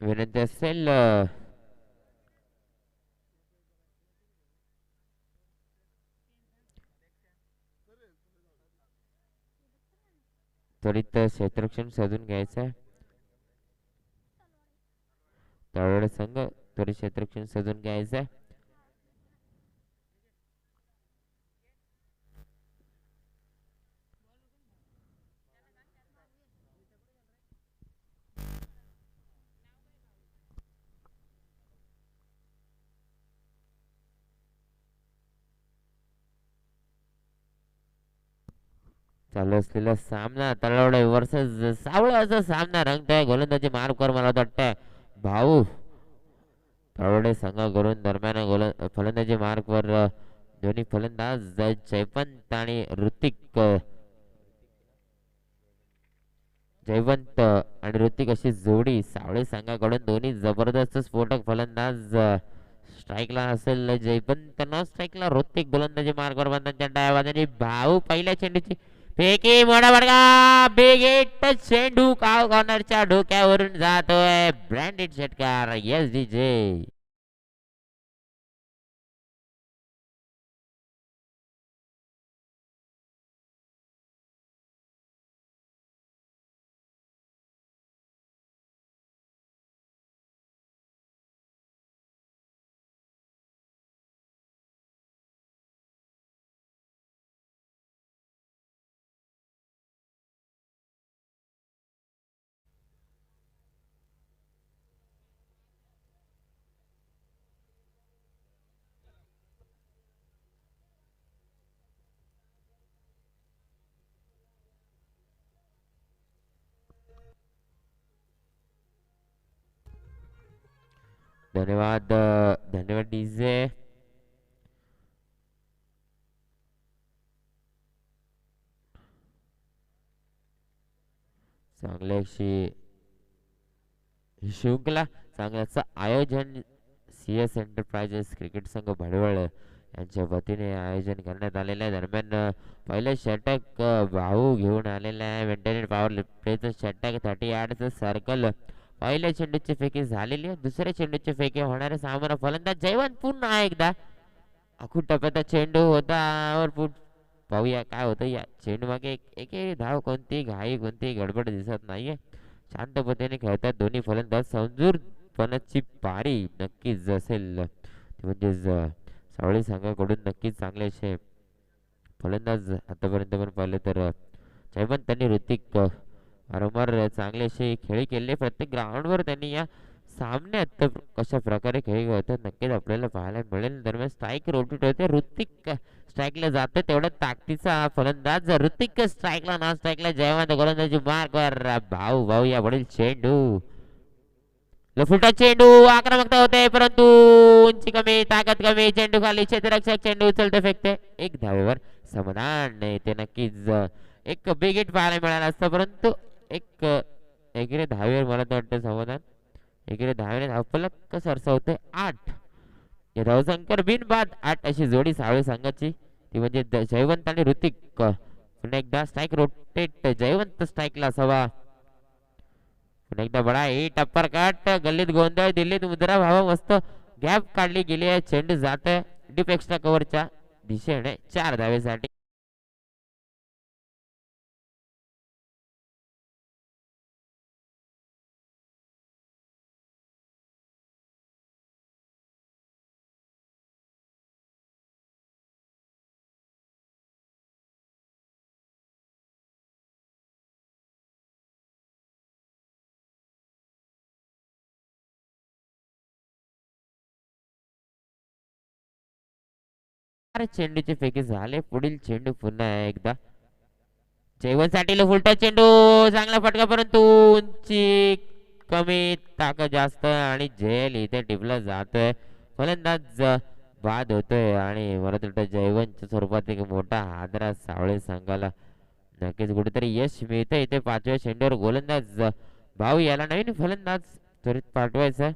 विनंती असेल त्वरित क्षेत्ररक्षण साधून घ्यायचं. तळवडे संघ त्वरित क्षेत्ररक्षण साधून घ्यायचं. चालू असलेला सामना तळवडे वर्सेस सावळे असा सामना रंगतोय. गोलंदाजी मार्कवर मला वाटतंय भाऊ तळवडे संघाकडून दरम्यान फलंदाजी मार्कवर दोन्ही फलंदाज जयवंत आणि ऋतिक जयवंत आणि ऋतिक अशी जोडी सावळे संघाकडून दोन्ही जबरदस्त स्फोटक फलंदाज. स्ट्राईकला असेल जयवंत न स्ट्राईकला ऋतिक. गोलंदाजी मार्कवर बंधांच्या डाव्या बाजूने भाऊ पहिल्या चेंडूची फेकी मोठा बडगा बिग हिट. चेंडू काव कॉर्नरच्या डोक्यावरून जातोय. ब्रँडेड षटकार एस डी जे. धन्यवाद धन्यवाद डीजे. चांगली अशी शृंखला चांगल्याचं आयोजन सी एस एंटरप्राइजेस क्रिकेट संघ भांडवळ यांच्या वतीने आयोजन करण्यात आलेलं आहे. दरम्यान पहिलं षटक भाऊ घेऊन आलेलं आहे. मेंटेनेड पॉवर प्लेचं षटक 30 सर्कल. पहिल्या चेंडूची फेकी झालेली आहे. दुसऱ्या चेंडूची फेकी होणारे सामना फलंदाज जयवंत पुन्हा एकदा आखूड टप्प्याचा चेंडू होता वर पाहूया काय होतं या चेंडू मागे एक धाव. कोणती घाई कोणती गडबड दिसत नाहीये. शांत पद्धतीने खेळतात दोन्ही फलंदाज. समजूरपणाची पारी नक्कीच असेल म्हणजेच सावळी संघाकडून नक्कीच चांगले असे फलंदाज आतापर्यंत पण पाहिले तर जयवंत आणि ऋतिक वारंवार चांगले असे खेळी केले. प्रत्येक ग्राउंडवर त्यांनी या सामन्यात कशा प्रकारे खेळी होतात नक्कीच आपल्याला पाहायला मिळेल. दरम्यान स्ट्राईक रोटेट होते. ऋतिक स्ट्राईकला जाते तेवढा ताकदीचा फलंदाज. ऋतिक स्ट्राईकला नॉन स्ट्राईकला जयवंत. गोलंदाजी मार्कवर भाऊ भाऊ या वडील चेंडू लफुटा चेंडू. आक्रमकता होते परंतु उंची कमी ताकद कमी. चेंडू खाली क्षेत्ररक्षक चेंडू उचलते फेकते. एक धावेवर समाधान नाही ते नक्कीच एक बिग हिट पाहायला मिळालं असतं परंतु एक एकीने धावेवर मला तर वाटतं समाधान. एकीने धावेने धावफलक सरसावते 8. या धावसंख्येवर बिनबाद 8 अशी जोडी सावळे संघाची ती म्हणजे जयवंत आणि ऋतिक. पुन्हा एकदा स्ट्राईक रोटेट. जयवंत स्ट्राईकला असावा. पुन्हा एकदा बडा हिट अप्पर कट. गल्लीत गोंधळ दिल्लीत मुद्रा भावा मस्त गॅप काढली गेली आहे. चेंडू जात आहे डीप एक्स्ट्रा कव्हरच्या दिशेने 4 धावेसाठी. चेंडूचे फेकी झाले. पुढील चेंडू पुन्हा एकदा जयवंतसाठी उलटा चेंडू. चांगला फटका परंतु उंची कमी ताकद जास्त आणि झेल इथे टिपला जातोय. फलंदाज बाद होतोय आणि मला वाटतं जयवंतच्या स्वरूपात एक मोठा हादरा सावळे संघाला नक्कीच कुठेतरी यश मिळतं. इथे 5व्या चेंडूवर गोलंदाज भाऊ याला नवीन फलंदाज त्वरित पाठवायचा.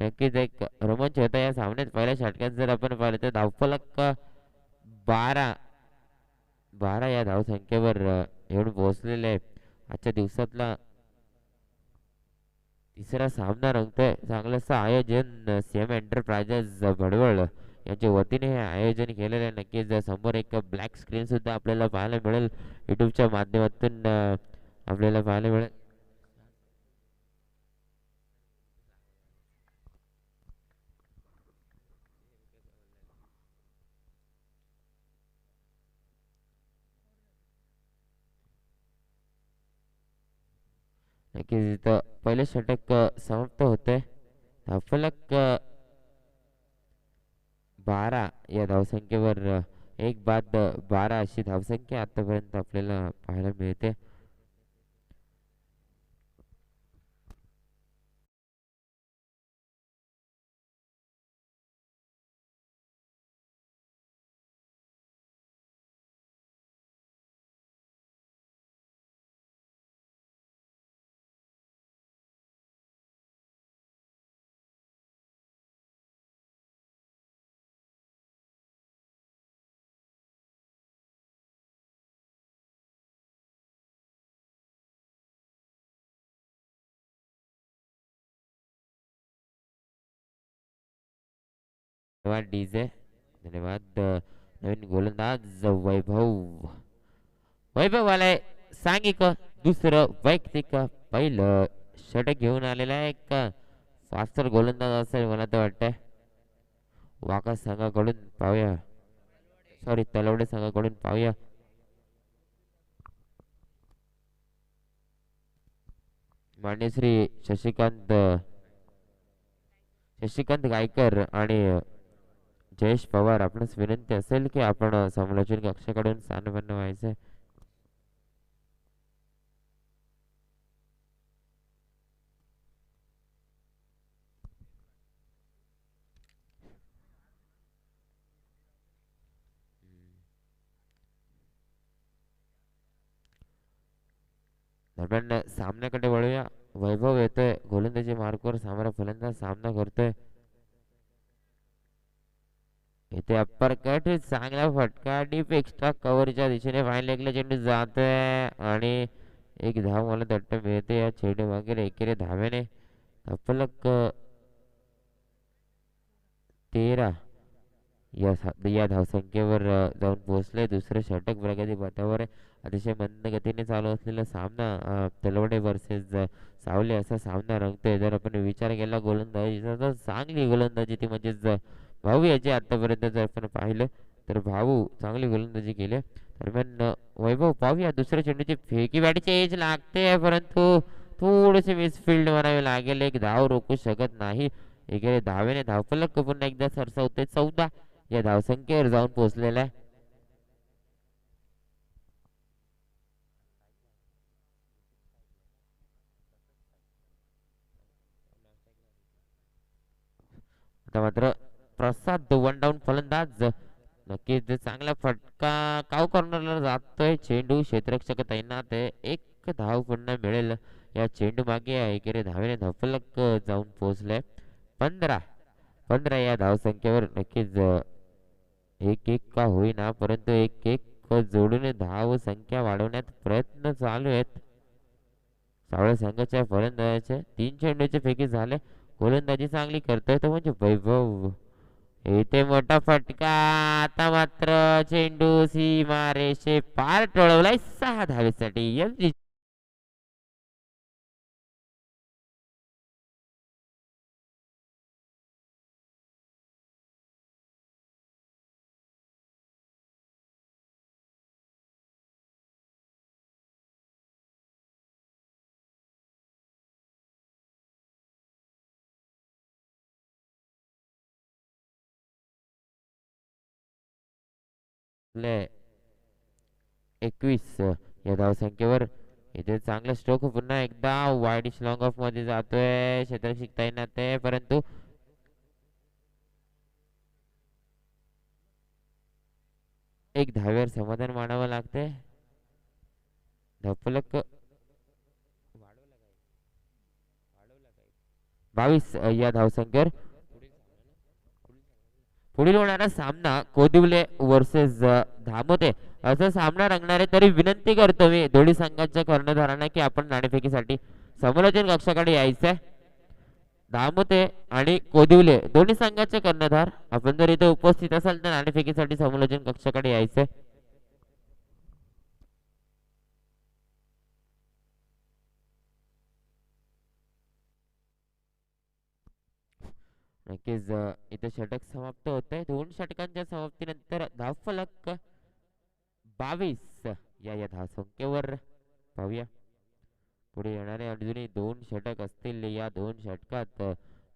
नक्कीच एक रोमांच होता या सामन्यात. पहिल्या षटकात जर आपण पाहिलं तर धावफलक 12 या धावसंख्येवर येऊन पोहोचलेले आहे. आजच्या दिवसातला तिसरा सामना रंगतोय. चांगलंसं आयोजन सीएम एंटरप्राइजेस भडवळ यांच्या वतीने हे आयोजन केलेलं आहे. नक्कीच समोर एक ब्लॅक स्क्रीन सुद्धा आपल्याला पाहायला मिळेल. युट्यूबच्या माध्यमातून आपल्याला पाहायला मिळेल. नक्कीच इथं पहिले षटक समाप्त होते. धावफलक 12 या धावसंख्येवर एक बाद 12 अशी धावसंख्या आतापर्यंत आपल्याला पाहायला मिळते. धन्यवाद डीजे. धन्यवाद. नवीन गोलंदाज वैभव आलाय. सांघिक दुसरं वैयक्तिक पहिलं षटक घेऊन आलेला आहे. एक फास्टर गोलंदाज असेल मला तर वाटतंय. वाका संघाकडून पाहूया. सॉरी, तलवडे संघाकडून पाहूया. मान्य श्री शशिकांत गायकर आणि जयेश पवार, आपणास विनंती असेल की आपण समालोचन कक्षाकडून स्थानपन्न व्हायचे. दरम्यान सामन्याकडे वळूया. वैभव येतोय गोलंदाजी मार्कवर. सामना फलंदाज सामना करतोय. इथे अप्पर कट चांगला फटका डीप एक्स्ट्रा कव्हरच्या दिशेने फाईन लेगला चेंडू जातोय आणि एक धाव मला दट्ट मिळते या चेंडू वगैरे एकेरी धाव्याने. फलक 13 या धावसंख्येवर जाऊन पोहोचले. दुसरं षटक प्रगती पथावर आहे. अतिशय मंद गतीने चालू असलेला सामना तलवडे वर्सेस सावले असा सामना रंगतोय. जर आपण विचार केला गोलंदाजीचा तर चांगली गोलंदाजी ती म्हणजेच भाऊ याची आतापर्यंत जर आपण पाहिलं तर भाऊ चांगली गोलंदाजी केली. दरम्यान वैभव पाहूया. दुसऱ्या चेंडूची फेकी बॅटची एज लागते परंतु थोडेसे मिसफिल्ड म्हणावे लागेल. एक धाव रोखू शकत नाही. एकेरी धावेने धावफलक पुन्हा एकदा सरसावते. 14 या धावसंख्येवर जाऊन पोहोचलेला आहे. आता मात्र प्रसाद वन डाऊन फलंदाज. नक्कीच चांगला फटका काव कॉर्नरला जातोय. चेंडू क्षेत्ररक्षक तैनात आहे. एक धाव पुन्हा मिळेल या चेंडू मागे. एकेरी धावेने धावफलक जाऊन पोहोचले. 15 या धावसंख्येवर नक्कीच एक एक का होईना परंतु एक एक जोडून धाव संख्या वाढवण्यात प्रयत्न चालू आहेत सावळे संघाच्या फलंदाजाचे. 3 चेंडूचे फेकी झाले. गोलंदाजी चांगली करतोय तो म्हणजे वैभव. इथे मोठा फटका. आता मात्र चेंडू सीमारेषे पार टोळवलाय 6 धावेसाठी. आपले 21 या धावसंख्येवर इथे चांगला स्ट्रोक पुन्हा एकदा वाईडिश लॉंग ऑफ मध्ये जातोय. क्षेत्ररक्षक तैनात आहे परंतु एक धाव्यावर समाधान मानावं लागते. धावफलक 22 या धावसंख्येवर पुढील होणारा सामना कोदिवले वर्सेस धामोते असा सामना रंगणार आहे. तरी विनंती करतो मी दोन्ही संघाच्या कर्णधारांना की आपण नाणेफेकीसाठी समालोचन कक्षाकडे यायचंय. दामोते आणि कोदिवले दोन्ही संघाचे कर्णधार आपण जर इथे उपस्थित असाल तर नाणेफेकीसाठी समालोचन कक्षाकडे यायचंय. नक्कीच इथे षटक समाप्त होते. 2 षटकांच्या समाप्तीनंतर धावफलक 22 या धावसंख्येवर. पाहूया पुढे येणारे अजूनही 2 षटक असतील. या 2 षटकात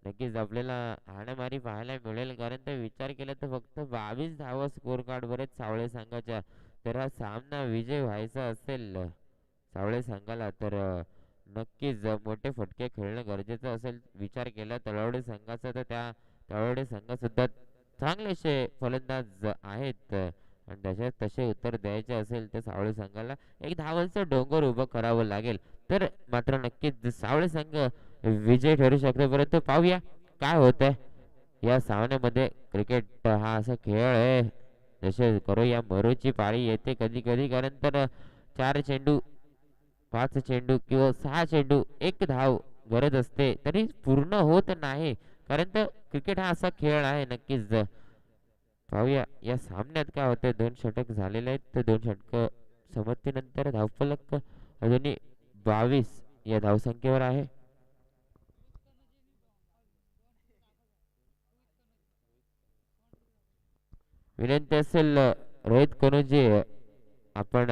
नक्कीच आपल्याला हाणामारी पाहायला मिळेल, कारण तर विचार केला तर फक्त 22 धावा स्कोर कार्ड वर सावळे संघाच्या. तर हा सामना विजय व्हायचा असेल सावळे संघाला तर नक्कीच मोठे फटके खेळणं गरजेचं असेल. विचार केला तळवडे संघाचा तर त्या तळवडे संघासुद्धा चांगलेसे फलंदाज आहेत आणि त्याच्यात तसे उत्तर द्यायचे असेल तर सावळे संघाला एक धावांचं डोंगर उभं करावं लागेल. तर मात्र नक्कीच सावळे संघ विजय ठरू शकतो. परंतु पाहूया काय होत आहे या सामन्यामध्ये. क्रिकेट हा असा खेळ आहे, जसे करू या मरूची पाळी येते कधी कधी, कारण तर 4 चेंडू 5 चेंडू किंवा 6 चेंडू एक धाव गरज असते तरी पूर्ण होत नाही, कारण तर क्रिकेट हा असा खेळ आहे. नक्कीच पाहूया या सामन्यात काय होते. 2 षटक झालेले आहेत तर 2 षटक समाप्तीनंतर धावफलक अजूनही 22 या धावसंख्येवर आहे. विनंती असेल रोहित कनुजी आपण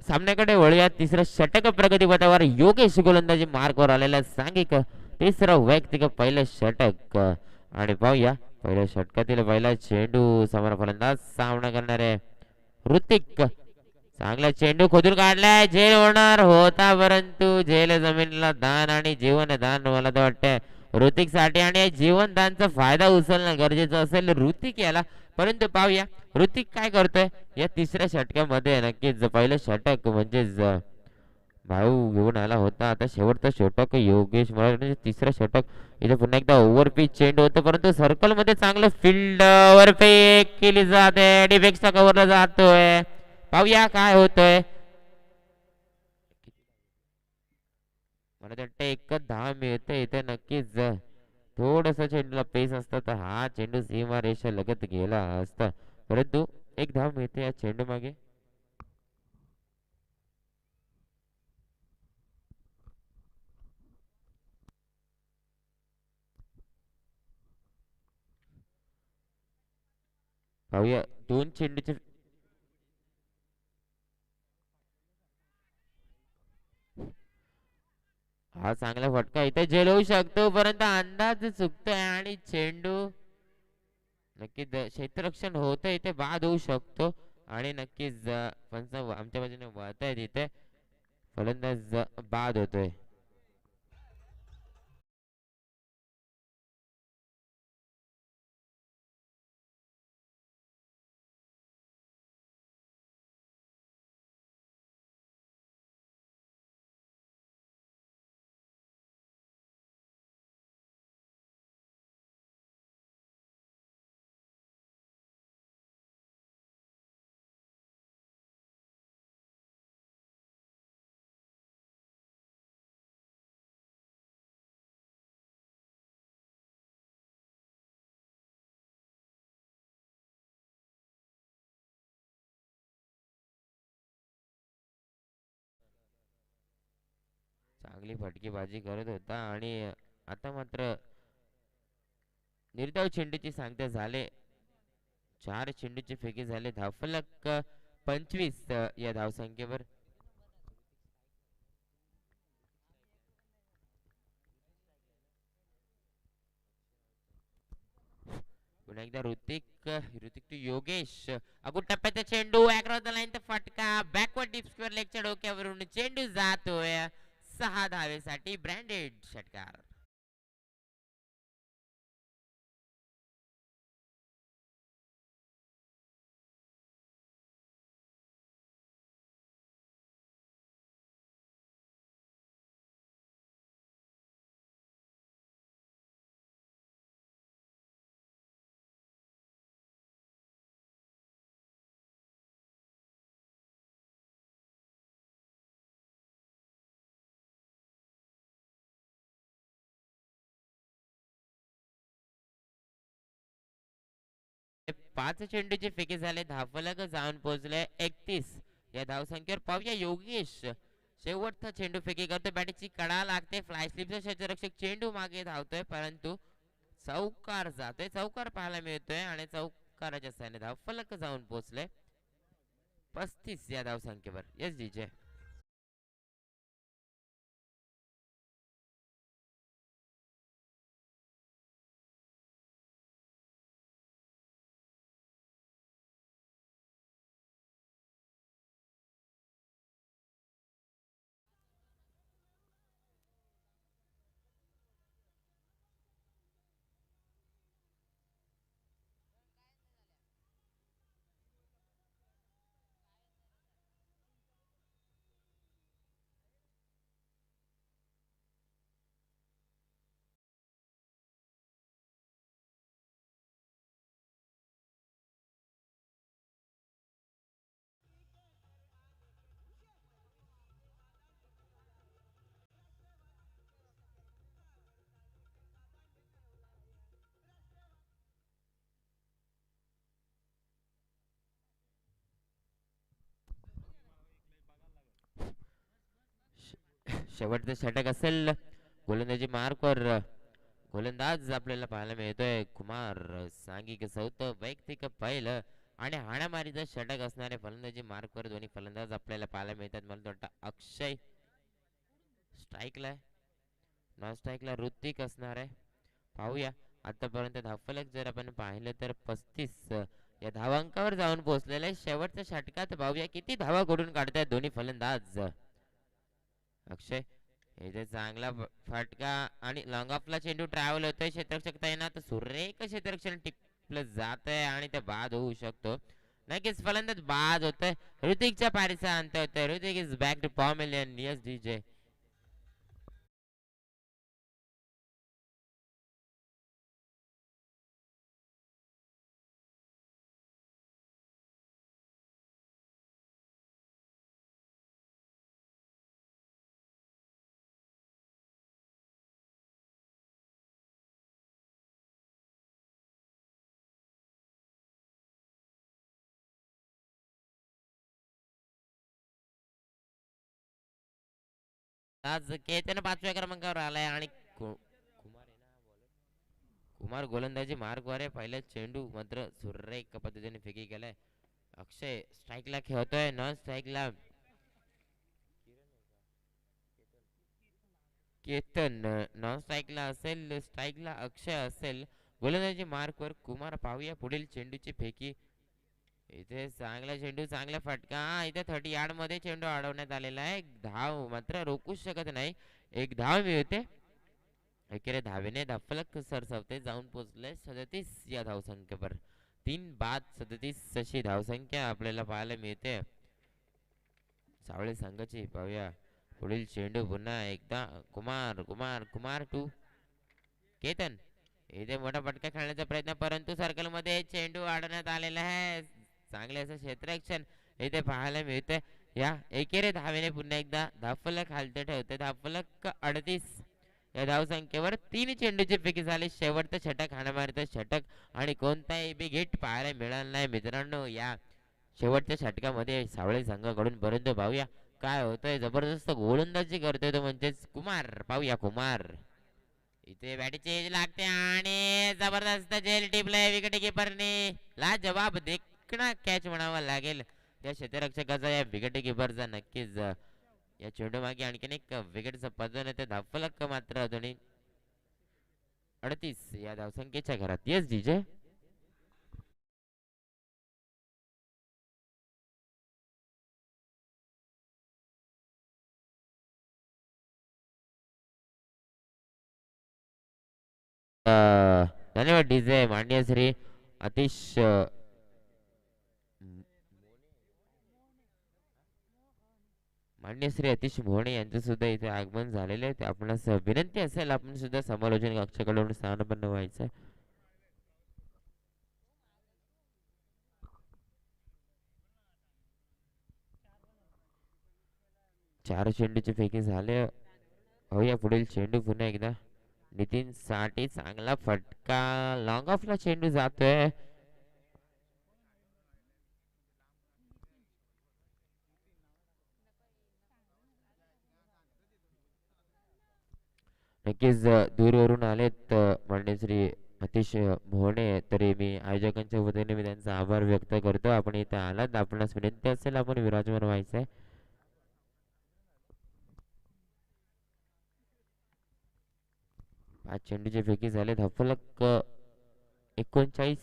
सामन्याकडे वळूया. तिसरं षटक प्रगतीपथावर योगेश गोलंदाजी मार्कवर आलेला सांघिक तिसरं वैयक्तिक पहिलं षटक. आणि पाहूया पहिल्या षटकातील पहिला चेंडू समोर फलंदाज सामना करणारे ऋतिक. चांगला चेंडू खोदून काढलाय. झेल होणार होता परंतु झेल जमिनीला दान आणि जीवन दान मला तर वाटतंय ऋतिक साठी, आणि जीवनदानचा फायदा उचलणं गरजेचं असेल ऋतिक याला. परंतु पाहूया ऋतिक काय करतोय या तिसऱ्या षटकामध्ये. नक्कीच पहिलं षटक म्हणजेच भाऊ घेऊन आला होता. आता शेवटचा षटक योगेश म्हणजे तिसरं षटक. इथे पुन्हा एकदा ओव्हर पिच चेंडू होतं परंतु सर्कल मध्ये चांगलं फील्ड वर फेक केली जाते. डिफेक्सचा कव्हरला जातोय. पाहूया काय होतंय. मला वाटतं एकच धाव मिळते इथे. नक्कीच थोडस चेंडूला पेस असता तर हा चेंडू सीमा रेषा लगत गेला असता, परंतु एक धाव मिळते या चेंडू मागे. पाहूया 2 चेंडूचे हा चांगला फटका इथे झेल होऊ शकतो परंतु अंदाज चुकतोय आणि चेंडू नक्कीच क्षेत्ररक्षण होत इथे बाद होऊ शकतो. आणि नक्कीच पंच आमच्या बाजूने वळत आहेत इथे. फलंदाज बाद होतोय. चांगली फटकेबाजी करत होता आणि आता मात्र निर्धाव चेंडूची सांगता झाले. 4 चेंडूचे फेके झाले. धावफलक 25 या धावसंख्येवर. पुन्हा एकदा ऋतिक ऋतिक टू योगेश. अगोदर टप्प्याचा चेंडू अक्रॉस द लाईन फटका बॅकवर्ड डीप स्क्वेअर लेगच्या डोक्यावरून चेंडू जातोय 6 धावेसाठी. ब्रँडेड षटकार. 5 चेंडूचे फेके झाले, धावफलक जाऊन पोहोचले 31. या धावसंख्येवर पाहूया योगेश शेवटचा चेंडू फेकी करतो, बॅटची कडा लागते, फ्लाय स्लिपचा क्षेत्ररक्षक चेंडू मागे धावतोय परंतु चौकार जातोय, चौकार पाहायला मिळतोय आणि चौकाराच्या साहाय्याने धावफलक जाऊन पोहोचले 35 या धावसंख्येवर. Yes DJ. शेवटचं षटक असेल, गोलंदाजी मार्कवर गोलंदाज आपल्याला पाहायला मिळतोय कुमार सांघिक चौथं वैयक्तिक पहिलं आणि हाणामारीचं षटक असणारे फलंदाजी मार्कवर दोन्ही फलंदाज आपल्याला पाहायला मिळतात. मला वाटतं अक्षय स्ट्राईकला, नॉन स्ट्राईकला ऋतिक असणार आहे. पाहूया आतापर्यंत धावफलक जर आपण पाहिलं तर 35 या धावांकावर जाऊन पोहोचलेलं आहे. शेवटच्या षटकात पाहूया किती धावा घडून काढतायत दोन्ही फलंदाज. अक्षय इथे चांगला फटका आणि लॉंग ऑफला चेंडू ट्रॅव्हल होतोय, क्षेत्ररक्षक तैनात, सुरेख क्षेत्ररक्षण टिपलं जात आहे आणि ते बाद होऊ शकतो. नक्कीच फलंदाज बाद होतोय. ऋतिकच्या पारीचा अंत होतोय. Hrithik is back to pavilion. Yes DJ. आज केतन 5व्या क्रमांकावर आलाय आणि कुमार गोलंदाजी मार्गवर आहे. पहिला चेंडू मात्र सुरेख पद्धतीने फेकी केलाय. अक्षय स्ट्राईकला खेळतोय, नॉन स्ट्राईकला केतन, नॉन स्ट्राईकला असेल, स्ट्राईकला अक्षय असेल. गोलंदाजी मार्कवर कुमार. पाहूया पुढील चेंडूची फेकी. इथे चांगला चेंडू, चांगला फटका. इथे 30 यार्ड मध्ये चेंडू अडवण्यात आलेला आहे. धाव मात्र रोखू शकत नाही. एक धाव मिळते. एकेरे धावेने धावफलक सरसावते, जाऊन पोहोचले 37 या धावसंख्येवर. 3 बाद 37 अशी धावसंख्या आपल्याला पाहायला मिळते सावळे संघाची. पाहूया पुढील चेंडू पुन्हा एकदा कुमार कुमार कुमार टू केतन. इथे मोठा फटका खेळण्याचा प्रयत्न परंतु सर्कल मध्ये चेंडू अडवण्यात आलेला आहे. चांगले असं क्षेत्ररक्षण इथे पाहायला मिळते. या एकेरे धावेने पुन्हा एकदा धावफलक हालते ठेवते. धावफलक 38 या धावसंख्येवर. 3 चेंडूचे फेकी झाले. शेवटचं षटक, हाणामारीचं षटक आणि कोणताही बिग हिट पाहायला मिळाला नाही मित्रांनो या शेवटच्या षटकामध्ये सावळे संघाकडून. परंतु पाहूया काय होतंय. जबरदस्त गोलंदाजी करतोय तो म्हणजेच कुमार. पाहूया कुमार. इथे बॅटची एज लागते आणि जबरदस्त झेल टिपलाय विकेट किपरने. ला जवाब देखणा कॅच म्हणावा लागेल त्या क्षेत्ररक्षकाचा, या विकेट किपरचा. नक्कीच या चेंडू मागे आणखीन एक विकेटचं पतन येते. धावफलक मात्र दोन्ही 38 या धावसंख्येच्या घरात. Yes DJ. धन्यवाद डीजे. माननीय श्री अतिश मान्य श्री अतिश भोणे यांचं सुद्धा इथे आगमन झालेले आहे. आपणास विनंती असेल आपण सुद्धा समालोचन कक्षाकडून स्थानपन्न व्हायचं. 4 चेंडूचे फेकी झाले. पाहूया पुढील चेंडू पुन्हा एकदा नितीन साठी. चांगला फटका, लॉंग ऑफला चेंडू जातोय. नक्कीच दूरवरून आलेत मान्य श्री अतिश मोहने, तरी मी आयोजकांच्या वतीने मी त्यांचा आभार व्यक्त करतो. आपण इथे आलात, आपणास विनंती असेल आपण विराजमान व्हायचं आहे. पाच चेंडूचे फेकी झाले, फलक 39.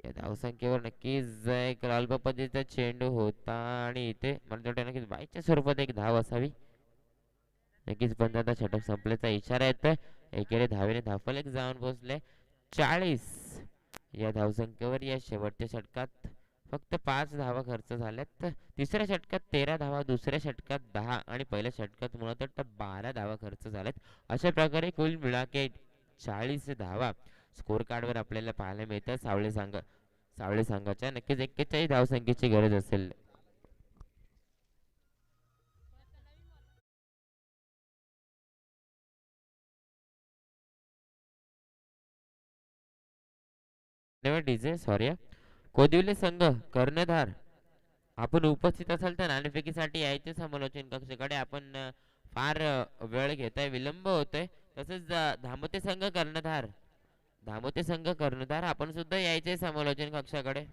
या धावसंख्येवर नक्कीच एक लाल पद्धतीचा चेंडू होता आणि इथे मला वाटतं नक्कीच बाईच्या स्वरूपात एक धाव असावी. नक्कीच पण आता षटक संपल्याचा इशारा येतोय. एकेरी धावेने धावफलक जाऊन पोहोचले 40. या धावसंख्येवर या शेवटच्या षटकात फक्त 5 धावा खर्च झाल्यात. तिसऱ्या षटकात 13 धावा, दुसऱ्या षटकात 10 आणि पहिल्या षटकात मला वाटतं 12 धावा खर्च झाल्यात. अशा प्रकारे कुल मिळा के 40 धावा स्कोर कार्डवर आपल्याला पाहायला मिळतात. सावळे संघाच्या नक्कीच 41 धावसंख्येची गरज असेल. धन्यवाद डीजे सॉरी. कोदिवले संघ कर्णधार आपण उपस्थित असाल तर नाणेफेकीसाठी यायचे समालोचन कक्षाकडे. आपण फार वेळ घेताय, विलंब होतोय. तसेच धामोते संघ कर्णधार आपण सुद्धा यायचे समालोचन कक्षाकडे.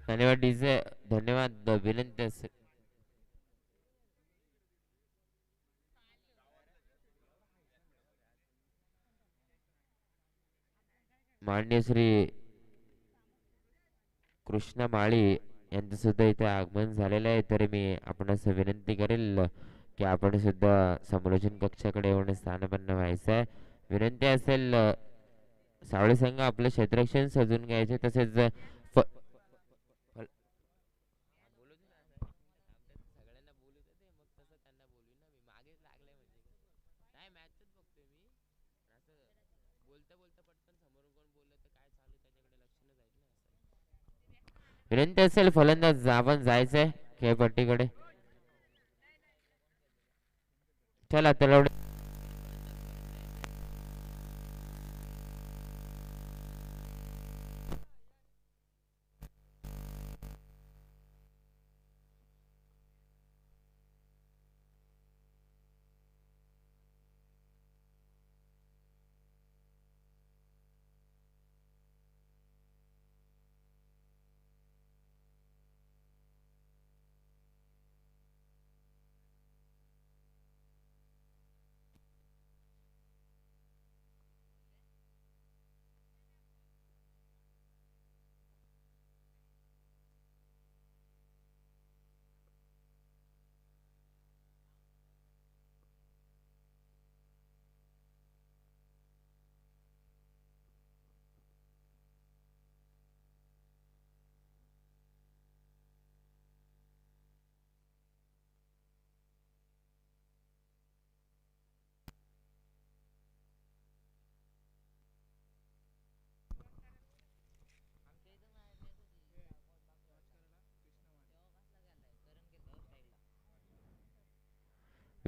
धन्यवाद डीजे, धन्यवाद. विनंती असेल मान्य श्री कृष्ण माळी यांचं सुद्धा इथे आगमन झालेलं आहे. तर मी आपणास विनंती करेल की आपण सुद्धा समालोचन कक्षाकडे येऊन स्थानपन्न व्हायचं आहे. विनंती असेल सावळे संघ आपलं क्षेत्ररक्षण सजून घ्यायचे. तसेच फ- फल- विनंती असेल फलंदाज आपण जायचंय खेळपट्टीकडे. चला तर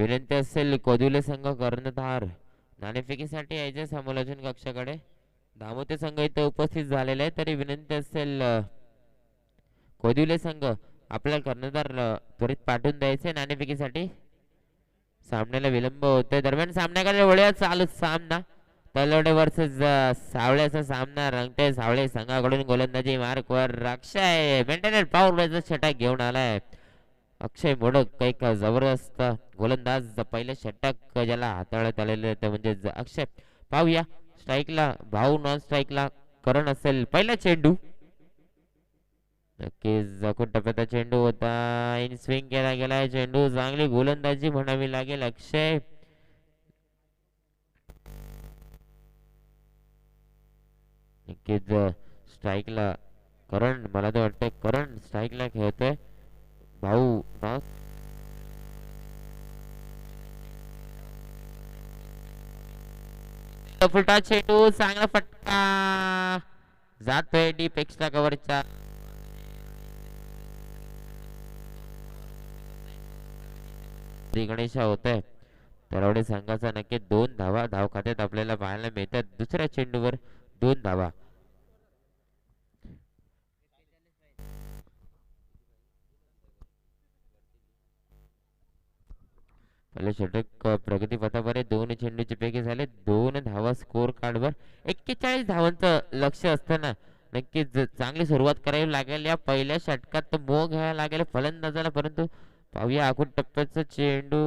विनंती असेल कोदिवले संघ कर्णधार नाणेफेकीसाठी यायचे समालोचन कक्षाकडे. धामोते संघ इथे उपस्थित झालेले आहे, तरी विनंती असेल कोदिवले संघ आपल्याला कर्णधार त्वरित पाठवून द्यायचे नाणेफेकीसाठी. सामन्याला विलंब होतोय. दरम्यान सामन्याकडे वळूया. चालू सामना तलवडे वर्सेस सावळे असा सामना रंगते. सावळे संघाकडून गोलंदाजी मार्कवर अक्षय मेंटेनर पॉवर षटक घेऊन आलाय. अक्षय मोडक एक जबरदस्त गोलंदाज. पहिले षटक ज्याला हाताळत आलेले ते म्हणजे अक्षय. पाहूया स्ट्राईकला भाऊ, नॉन स्ट्राईकला करण असेल. पहिला चेंडू नक्कीच खूप टप्प्याचा चेंडू होता. इन स्विंग केला गेलाय चेंडू. चांगली गोलंदाजी म्हणावी लागेल अक्षय. नक्कीच स्ट्राईकला करण, मला तर वाटतंय करण स्ट्राईकला खेळतोय. भाऊ फुलटा चेंडू, चांगला फटका जातोय डीप एक्स्ट्रा कव्हरच्या. गणेशा होतोय. तलवडे संघाचा नक्कीच 2 धावा धाव खात्यात आपल्याला पाहायला मिळतात. दुसऱ्या चेंडूवर 2 धावा. पहिले षटक प्रगतीपथावर 2 चेंडूचे पैकी झाले. 2 धावा स्कोर कार्डवर. 41 धावांचं लक्ष असताना नक्कीच चांगली सुरुवात करावी लागेल या पहिल्या षटकात. मोह घ्यायला लागेल फलंदाजाला. परंतु पाहूया आखूड टप्प्याचा चेंडू.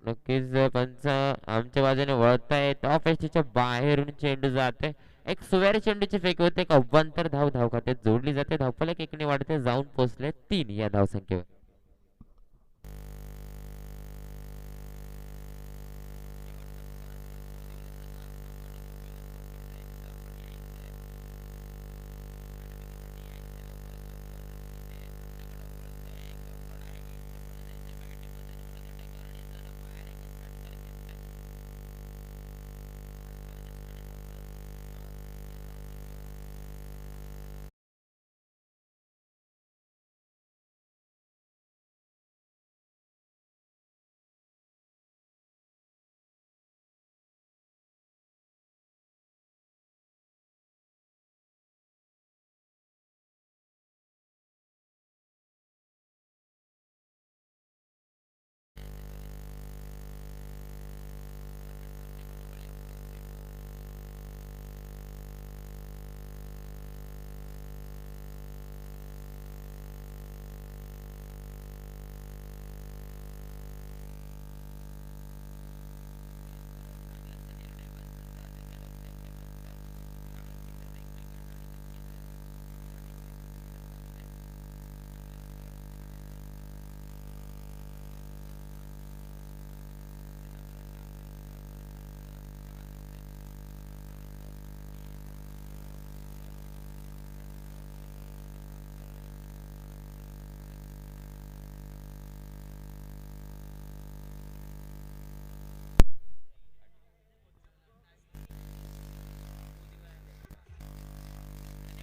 नक्कीच पंच आमच्या बाजूने वळतायत. ऑफ एसटीच्या बाहेरून चेंडू जाते. एक सुवेर चेंडूची फेकी होते. एक अव्वंतर धाव धाव खात्यात जोडली जाते. धावफलक एकने वाढते. जाऊन पोहोचले 3 या धावसंख्येवर.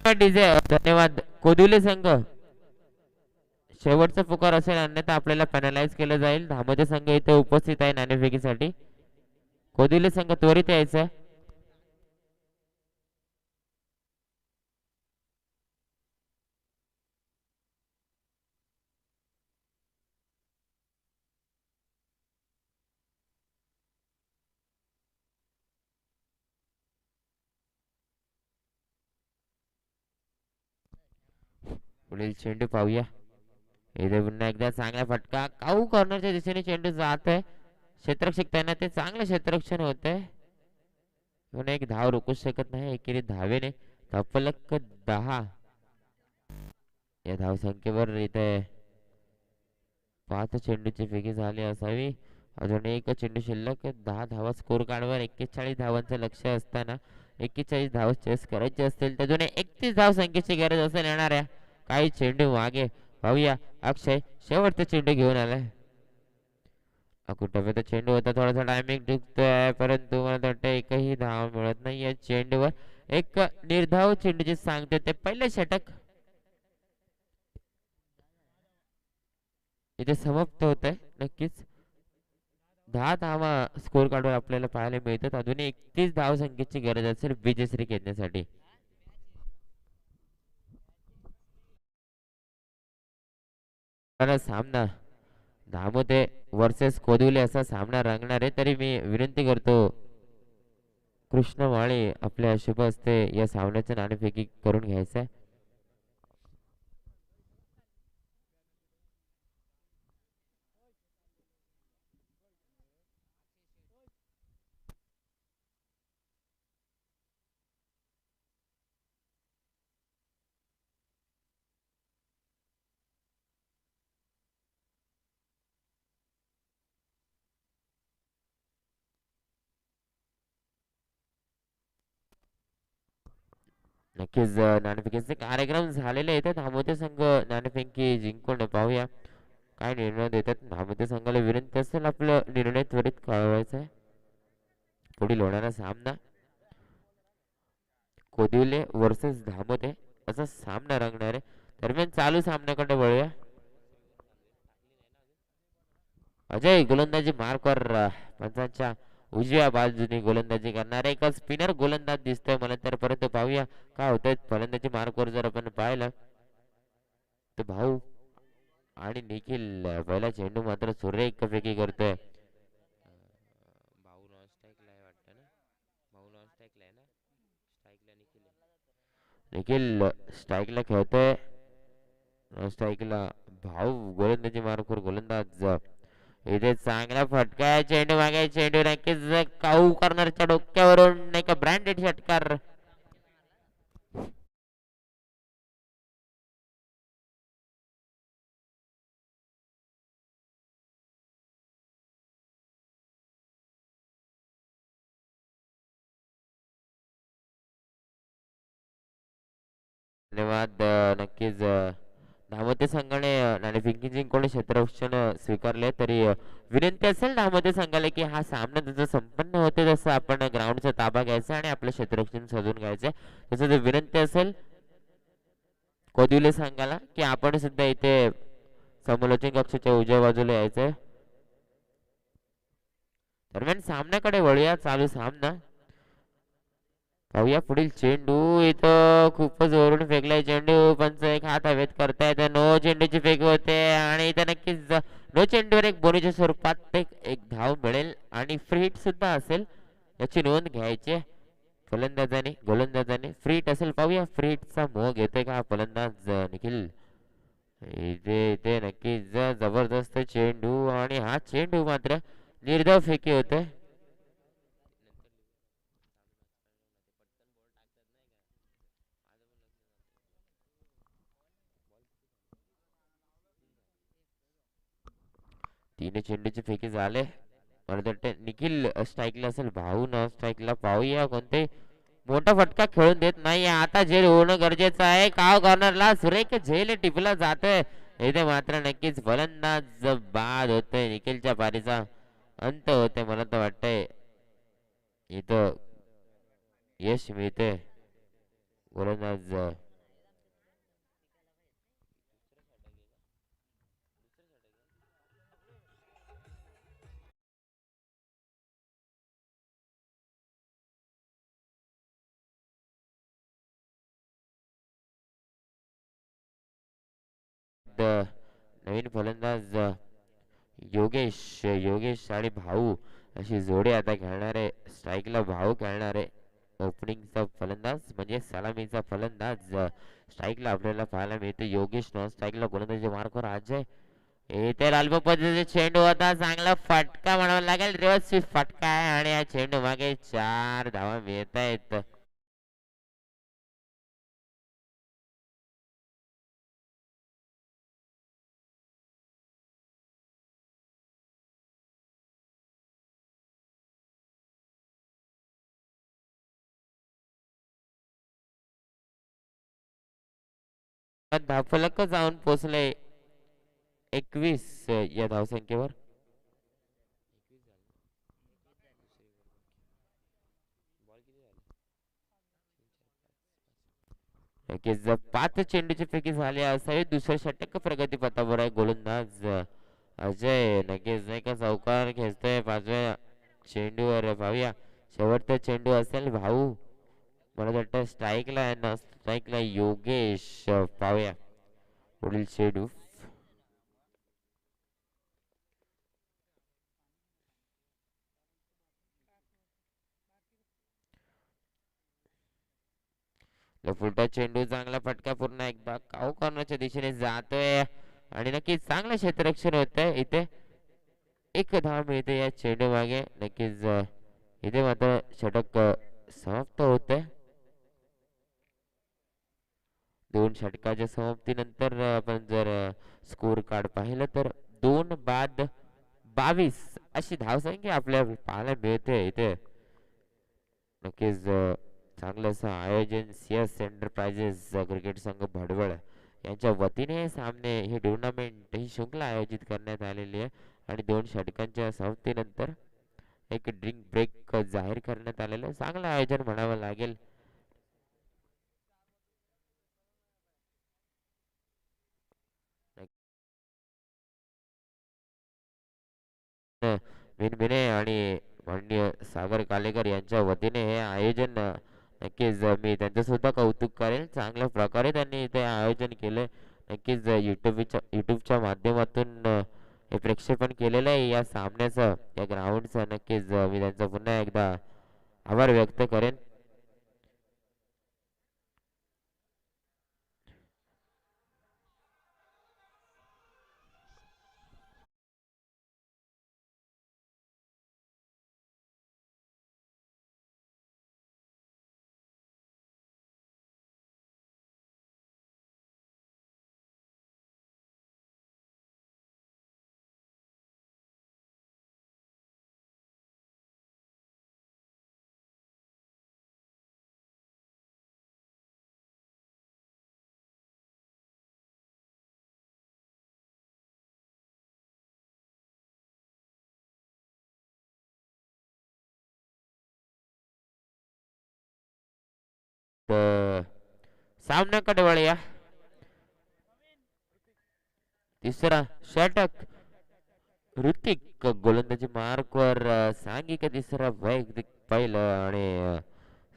धन्यवाद. कोदिवले संघ शेवटचा पुकार असेल, अन्यथा आपल्याला पॅनलाइज केलं जाईल. धामोते संघ इथे उपस्थित आहे नाणेफेकीसाठी. कोदिवले संघ त्वरित यायचं. पुढील चेंडू पाहूया. इथे पुन्हा एकदा चांगला फटका. काऊ कॉर्नरच्या दिशेने चेंडू जात आहे. क्षेत्ररक्षक त्यांना ते चांगलं क्षेत्ररक्षण होत आहे. पुन्हा एक धाव रोखू शकत नाही. एकेरी धावेने धावफलक 10 या धावसंख्येवर. इथे 5 चेंडूची फेकी झाली असावी. अजून एक चेंडू शिल्लक. 10 धावा स्कोर कार्डवर. 41 धावांचं लक्ष असताना 41 धावा चेस करायचे असतील तर अजून 31 धाव संख्येची गरज असेल येणाऱ्या काही चेंडू मागे. पाहूया अक्षय शेवटचा चेंडू घेऊन आलाय. कुठं चेंडू होता. थोडासा टायमिंग चुकतोय, परंतु मला वाटतं एकही धाव मिळत नाही या चेंडूवर. एक निर्धाव चेंडूची सांगते ते पहिले षटक इथे समाप्त होत आहे. नक्कीच 10 धावा स्कोर कार्डवर आपल्याला पाहायला मिळतात. अजूनही 31 धाव संख्येची गरज असेल विजयश्री खेळण्यासाठी. सामना धामोते वर्सेस कोदिवले असा सामना रंगणार आहे. तरी मी विनंती करतो कृष्ण माळी आपल्या शुभ हस्ते या सामन्याचं नाणेफेकी करून घ्यायचं आहे. नक्कीच नाणेफेकीचे कार्यक्रम झालेले आहेत. धामोते संघ नाणेफेकी जिंकून पाहूया काय निर्णय देतात. धामोते संघाला विनंती असेल आपलं निर्णय त्वरित कळवायचा आहे. पुढील होणारा सामना कोदिवले वर्सेस धामोते असा सामना रंगणार आहे. दरम्यान चालू सामन्याकडे वळूया. अजय गोलंदाजी मार्कवर पंचांच्या उजव्या बाजूने गोलंदाजी करणार एक स्पिनर गोलंदाज दिसतोय मला तर. परंतु पाहूया काय होतंय. फलंदाजी मार्कवर जर आपण पाहिलं तर भाऊ आणि निखिल पहिला चेंडू मात्र सुरेखपैकी करतोय. भाऊ नॉन स्ट्राईकला आहे वाटतं ना. भाऊ नॉन स्ट्राईकला आहे ना. स्ट्राईकला निखिल स्ट्राईकला खेळतोय. स्ट्राईकला भाऊ गोलंदाजी मार्कवर गोलंदाज. इथे चांगला फटका आहे. चेंडू मागे चेंडू नक्कीच काऊ करणारच्या डोक्यावरून नाही का ब्रँडेड षटकार. धन्यवाद. नक्कीच धामोते संघाने नाणेफेकी जिंकून क्षेत्ररक्षण स्वीकारले. तरी विनंती असेल धामोते संघाला की हा सामना जसं संपन्न होते तसं आपण ग्राउंडचा ताबा घ्यायचा आणि आपलं क्षेत्ररक्षण सजून घ्यायचं. तसं जर विनंती असेल कोदिवले संघाला की आपण सुद्धा इथे समालोचन कक्षाच्या उजव्या बाजूला यायचंय. दरम्यान सामन्याकडे वळूया. चालू सामना पाहूया. पुढील चेंडू इथं खूपच वरून फेकलाय चेंडू. पंच एक हात हवेत करतायत. नो चेंडूची फेक होते आणि इथं नक्कीच नो चेंडूवर एक बोलीच्या स्वरूपात एक धाव मिळेल आणि फ्री हिट सुद्धा असेल याची नोंद घ्यायची. फलंदाजाने गोलंदाजाने फ्री हिट असेल. पाहूया फ्री हिटचा मोह घेतोय का फलंदाज निखिल. इथे इथे नक्कीच जबरदस्त चेंडू आणि हा चेंडू मात्र निर्धाव फेकी होतोय. तीन चेंडूचे फेकी झाले. मला वाटतं निखिल स्ट्राईकला असेल. भाऊ न स्ट्राईकला. पाहूया कोणते मोठा फटका खेळून देत नाही. आता झेल होणं गरजेचं आहे. काव कॉर्नरला सुरेख झेल टिपला जातोय. इथे मात्र नक्कीच फलंदाज बाद होतोय. निखिलच्या पारीचा अंत होते. मला तर वाटतंय इथं यश मिळते. गोलंदाज नवीन फलंदाज योगेश योगेश आणि भाऊ अशी जोडी आता खेळणारे. स्ट्राईकला भाऊ खेळणारे. ओपनिंगचा फलंदाज म्हणजे सलामीचा फलंदाज स्ट्राईकला आपल्याला पाहायला मिळते. योगेश नॉन स्ट्राईकला गोलंदाजी मार्कवर अजय. इथे लालबा पद्धतीचे चेंडू होता. चांगला फटका म्हणावा लागेल. रिव्हर्स स्वीप फटका आहे आणि या चेंडू मागे 4 धावा मिळत आहेत. धावफलक जाऊन पोहोचले 21 या धावसंख्येवर. नक्कीच 5 चेंडूची फेकी झाली असावी. दुसऱ्या षटक प्रगतीपथावर आहे गोलंदाज अजय नक्कीच नाही का चौकार खेचतोय 5व्या चेंडूवर. पाहूया शेवटचा चेंडू असेल भाऊ. मला वाटतं स्ट्राईकला आहे ना, स्ट्राईकला योगेश. पाहूया पुढील चेंडू. फुलटा चेंडू चांगला फटका पूर्ण एकदा काऊ कॉर्नरच्या दिशेने जातोय आणि नक्कीच चांगलं क्षेत्ररक्षण होतंय इथे. एक धाव मिळते या चेंडू मागे. नक्कीच इथे मात्र षटक समाप्त होतंय. 2 षटकाच्या समाप्तीनंतर आपण जर स्कोर कार्ड पाहिलं तर 2 बाद 22 अशी धावसंख्या आपल्याला पाहायला मिळते इथे. नक्कीच चांगलं असं आयोजन CS एंटरप्राइजेस क्रिकेट संघ भडवळ यांच्या वतीने सामने ही टुर्नामेंट ही शृंखला आयोजित करण्यात आलेली आहे. आणि 2 षटकांच्या समाप्तीनंतर एक ड्रिंक ब्रेक जाहीर करण्यात आलेलं आहे. चांगलं आयोजन म्हणावं लागेल. बिनबिने आणि माननीय सागर कालेकर यांच्या वतीने हे आयोजन नक्कीच मी त्यांचं सुद्धा कौतुक करेल. चांगल्या प्रकारे त्यांनी ते आयोजन केलं. नक्कीच यूट्यूबच्या माध्यमातून हे प्रक्षेपण केलेलं आहे या सामन्याचं, या ग्राउंडचं. नक्कीच मी त्यांचा पुन्हा एकदा आभार व्यक्त करेन. तर सामन्याकडे वळूया. तिसरा षटक ऋतिक गोलंदाजी मार्कवर सांघिक तिसरा वैयक्तिक पहिलं. आणि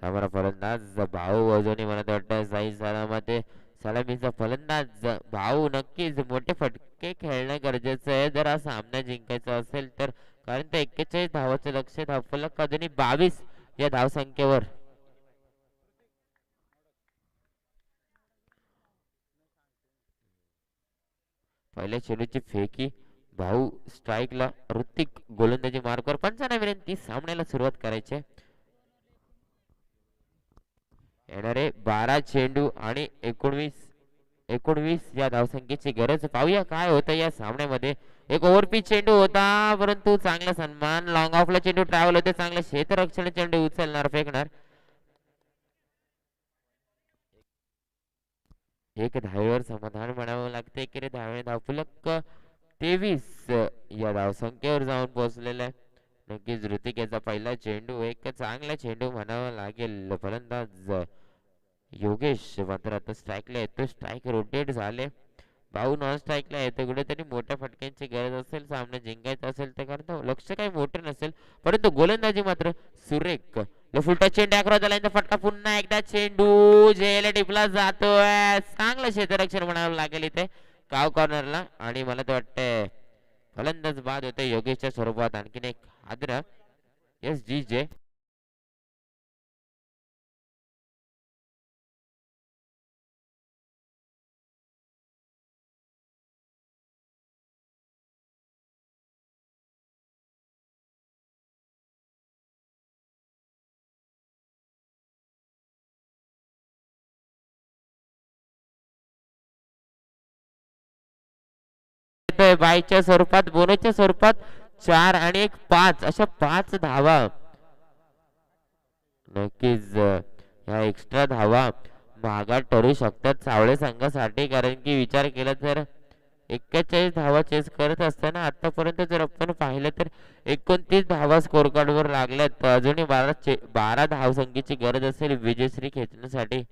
सामना फलंदाज भाऊ अजूनही मला वाटतं साई सलामते सलामीचा फलंदाज भाऊ. नक्कीच मोठे फटके खेळणं गरजेचं आहे जर हा सामना जिंकायचा असेल तर, कारण ते 41 धावाचं लक्ष धावफलक अजूनही 22 या धावसंख्येवर. पहिल्या चेंडूची फेकी भाऊ स्ट्राईकला. ऋतिक गोलंदाजी मार्कवर. पंचांना विनंती सामन्याला सुरुवात करायची. येणारे 12 चेंडू आणि 19 या धावसंख्येची गरज. पाहूया काय होतं या सामन्यामध्ये. एक ओव्हरपिच चेंडू होता परंतु चांगला सन्मान. लॉंग ऑफला चेंडू ट्रॅव्हल होते. चांगलं क्षेत्ररक्षण चेंडू उचलणार फेकणार. एक धावेवर समाधान म्हणावं लागते की रे. धावफलक 23 या धावसंख्येवर जाऊन पोहोचलेला आहे. नक्कीच ऋतिक याचा पहिला चेंडू एक चांगला चेंडू म्हणावा लागेल. फलंदाज योगेश मात्र आता स्ट्राईकला येतो. स्ट्राईक रोटेट झाले. भाऊ नॉन स्ट्राईकला येतो. कुठेतरी मोठ्या फटक्यांची गरज असेल सामना जिंकायचा असेल तर, कारण लक्ष काही मोठं नसेल परंतु गोलंदाजी मात्र सुरेख. फुलटा चेंडू अक्रॉस झाला. फटका पुन्हा एकदा चेंडू जेला टिपला जातोय. चांगलं क्षेत्ररक्षण म्हणावं लागेल इथे काव कॉर्नरला. आणि मला तर वाटतंय फलंदाज बाद होते योगेशच्या स्वरूपात. आणखीन एक आदरा SGJ. बायच्या स्वरूपात, बोनसच्या स्वरूपात 4 आणि 1 5 अशा 5 धावा. नक्कीच ह्या एक्स्ट्रा धावा महागात ठरू शकतात सावळे संघासाठी. कारण की विचार केला तर 41 धावा चेस करत असताना आतापर्यंत जर आपण पाहिलं तर 29 धावा स्कोर कार्डवर लागल्यात. अजूनही 12 धावसंख्येची गरज असेल विजयश्री खेचण्यासाठी.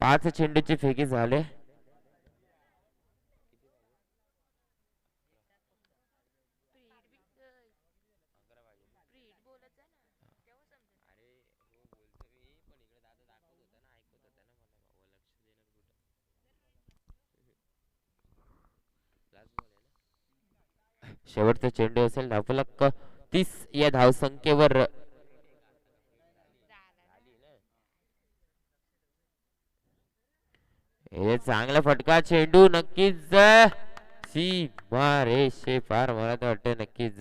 5 चेंडूची फेकी झाले. शेवटचा चेंडू असेल. धावफलक 30 या धावसंख्येवर. हे चांगला फटका चेंडू नक्कीच सीमा रेषे फार मला तर वाटतं नक्कीच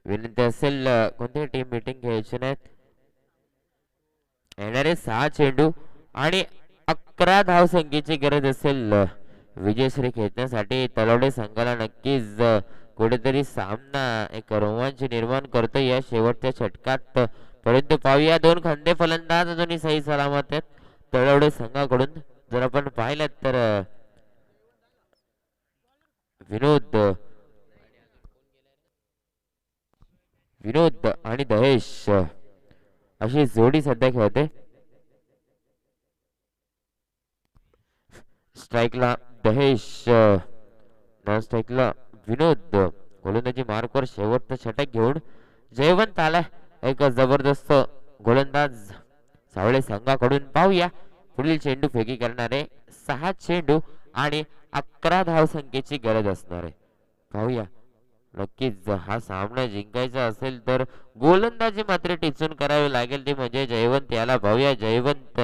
विनंती असेल कोणती टीम मीटिंग घ्यायची नाहीत. येणारे 6 चेंडू आणि 11 धावसंख्येची गरज असेल विजयश्री खेचण्यासाठी. तलवडे संघाला नक्कीच कुठेतरी सामना एक रोमांच निर्माण करतो या शेवटच्या षटकात. परंतु पाहूया 2 खंदे फलंदाज अजूनही सही सलामत आहेत तलवडे संघाकडून. जर आपण पाहिलं तर विनोद विनोद आणि दहेश अशी जोडी सध्या खेळते. स्ट्राईकला दहेश, नॉन स्ट्राईकला विनोद. गोलंदाजी मार्कवर शेवटचं षटक घेऊन जयवंत आलाय. एक जबरदस्त गोलंदाज सावळे संघाकडून. पाहूया पुढील चेंडू फेकी करणारे. 6 चेंडू आणि 11 धावसंख्येची गरज असणार आहे. पाहूया नक्कीच हा सामना जिंकायचा असेल तर गोलंदाजी मात्र टिचून करावी लागेल ती म्हणजे जयवंत याला. पाहूया जयवंत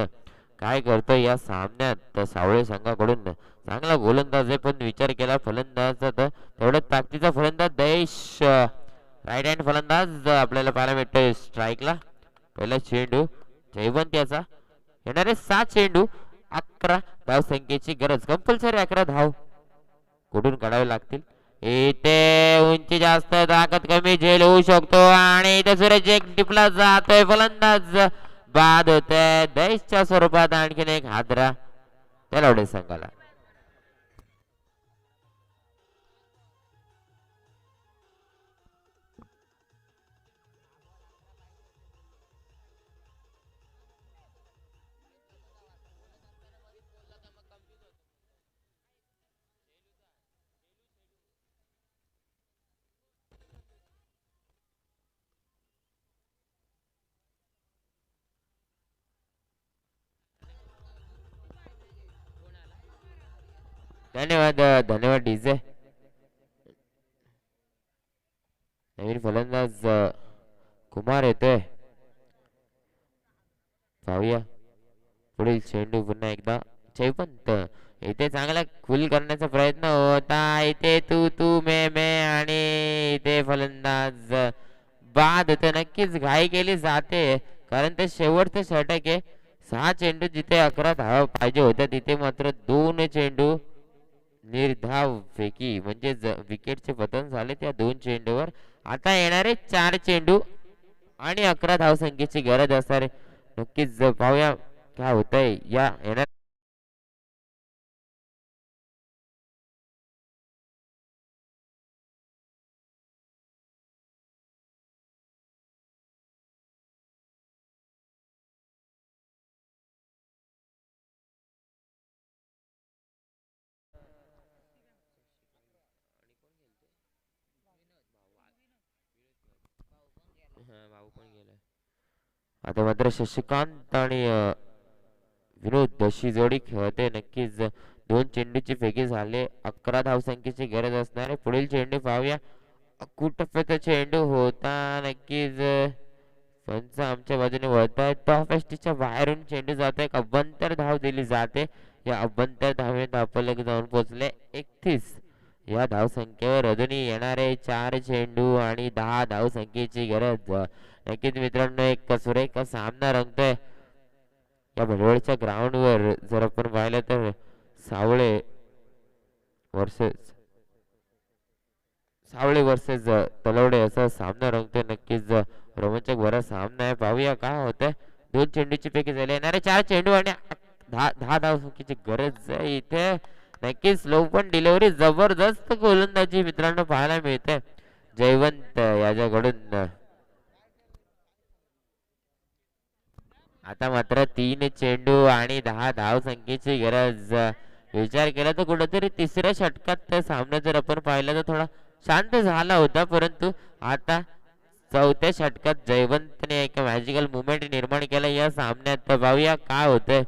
काय करतो या सामन्यात. सावळे संघाकडून चांगला गोलंदाज आहे पण विचार केला फलंदाजाचा तर तेवढ्या ताकदीचा फलंदाज दहेश राईट हँड फलंदाज आपल्याला पाहायला मिळतोय स्ट्राईकला. पहिला चेंडू जयवंत याचा. येणारे 7 चेंडू 11 धावसंख्येची गरज. कंपल्सरी 11 धाव कुठून काढावे लागतील. इथे उंची जास्त ताकद कमी झेल होऊ शकतो आणि इथे सूरज एक टिपला जातोय. फलंदाज बाद होतोय. दहेशच्या स्वरूपात आणखीन एक हादरा तलवडे संघाला. धन्यवाद धन्यवाद डीजे. नवीन फलंदाज कुमार येतोय. पाहूया पुढील चेंडू पुन्हा एकदा जयवंत. इथे चांगला फुल करण्याचा प्रयत्न होता. इथे तू तू मे आणि इथे फलंदाज बाद होते. नक्कीच घाई केली जाते कारण ते शेवटचं षटक आहे. 6 चेंडू जिथे 11 धावा पाहिजे होत्या तिथे मात्र 2 चेंडू निर्धाव फेकी म्हणजे विकेटचे पतन झाले त्या 2 चेंडूवर. आता येणारे 4 चेंडू आणि 11 धावसंख्येची गरज असणार. नक्कीच पाहूया काय होतंय या येणार. आता मात्र शशिकांत आणि विनोद अशी जोडी खेळते. नक्कीच 2 चेंडूची फेकी झाले. 11 धावसंख्येची गरज असणार आहे. पुढील चेंडू पाहूया. कुठपर्यंत चेंडू होता नक्कीच पंच आमच्या बाजूने वळत आहे. टॉप एसटीच्या बाहेरून चेंडू जात आहे. अभ्यंतर धाव दिली जाते. या अभ्यंतर धावेत आपले जाऊन पोहोचले 31. या धावसंख्येवर अजूनही येणारे 4 चेंडू आणि 10 धावसंख्येची गरज. नक्कीच मित्रांनो एक सुरेख सामना रंगतोय या भडवळच्या ग्राउंडवर. जर आपण पाहिलं तर सावळे वर्सेस तलवडे असा सामना रंगतोय. नक्कीच रोमांचक बरा सामना आहे. पाहूया काय होतंय. 2 चेंडूची पैकी झाले. येणारे 4 चेंडू आणि 10 धावसंख्येची गरज आहे इथे. नक्कीच स्लो पण डिलिव्हरी जबरदस्त गोलंदाजी मित्रांनो पाहायला मिळते जयवंत याच्याकडून. आता मात्र 3 चेंडू आणि 10 धावसंख्येची गरज. विचार केला तर कुठेतरी तिसऱ्या षटकात सामना जर आपण पाहिला तर थोडा शांत झाला होता, परंतु आता 4थ्या षटकात जयवंतने एक मॅजिकल मुवमेंट निर्माण केला या सामन्यात. पाहूया काय होतंय.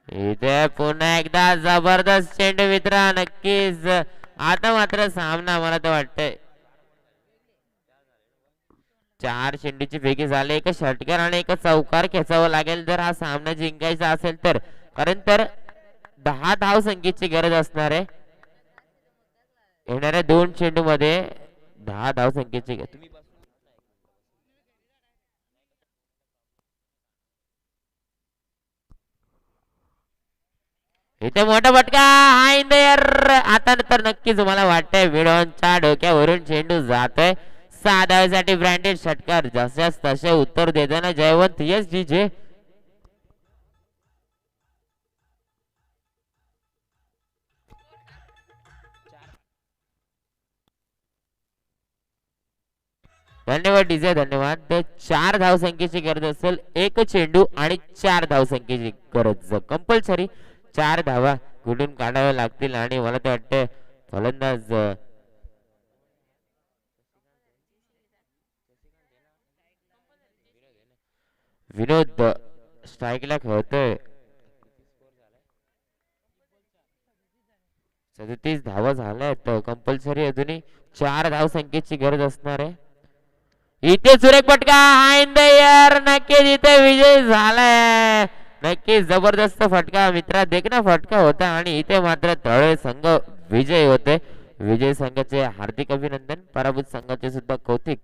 इथे पुन्हा एकदा जबरदस्त चेंडू मित्रा. नक्कीच आता मात्र सामना मला तर वाटतंय 4 चेंडूची फेकी झाले. एक षटकार आणि एक चौकार खेचावं लागेल जर हा सामना जिंकायचा असेल तर, कारण तर 10 धावसंख्येची गरज असणार आहे. येणाऱ्या 2 चेंडू मध्ये 10 धावसंख्येची गरज. इथे मोठा फटका हा इन द एअर. आता तर नक्कीच मला वाटतंय विडॉनच्या डोक्यावरून चेंडू जातोय. 6 धावेसाठी ब्रँडेड षटकार. जशाच तसे उत्तर देताना जयवंत येस जी जे. धन्यवाद डीजे धन्यवाद. 4 धावसंख्येची गरज असेल. 1 चेंडू आणि 4 धावसंख्येची गरज. कंपल्सरी 4 धावा कुठून काढाव्या लागतील आणि मला तर वाटतं फलंदाज विनोद स्ट्राईकला खेळतोय. 37 धावा झाल्यात. कंपल्सरी अजूनही 4 धावसंख्येची गरज असणार आहे. इथे सुरेख फटका हा इन द एअर. नक्कीच इथे विजय झालाय. नक्कीच जबरदस्त फटका मित्रा. देखना फटका होता आणि इथे मात्र तळे संघ विजय होते. विजय संघाचे हार्दिक अभिनंदन. पराभूत संघाचे सुद्धा कौतिक.